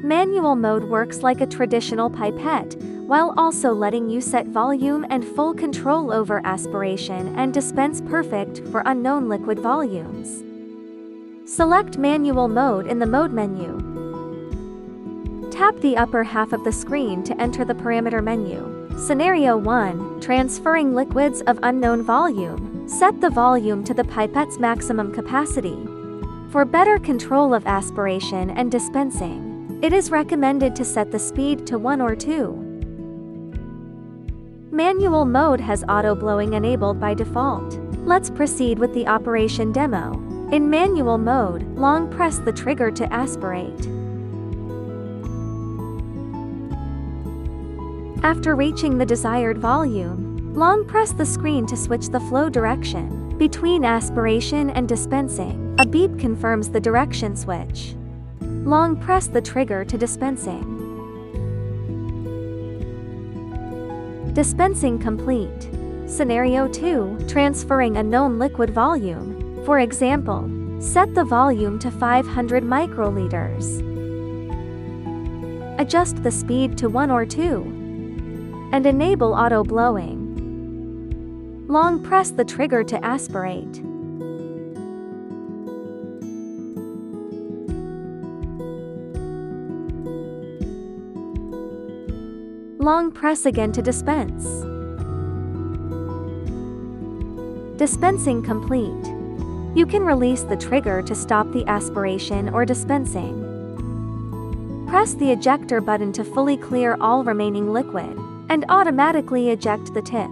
Manual mode works like a traditional pipette, while also letting you set volume and full control over aspiration and dispense, perfect for unknown liquid volumes. Select manual mode in the mode menu. Tap the upper half of the screen to enter the parameter menu. Scenario 1, transferring liquids of unknown volume. Set the volume to the pipette's maximum capacity. For better control of aspiration and dispensing, it is recommended to set the speed to 1 or 2. Manual mode has auto blowing enabled by default. Let's proceed with the operation demo. In manual mode, long press the trigger to aspirate. After reaching the desired volume, long press the screen to switch the flow direction. Between aspiration and dispensing, a beep confirms the direction switch. Long press the trigger to dispensing. Dispensing complete. Scenario 2, transferring a known liquid volume. For example, set the volume to 500 microliters. Adjust the speed to 1 or 2. And enable auto blowing. Long press the trigger to aspirate. Long press again to dispense. Dispensing complete. You can release the trigger to stop the aspiration or dispensing. Press the ejector button to fully clear all remaining liquid, and automatically eject the tip.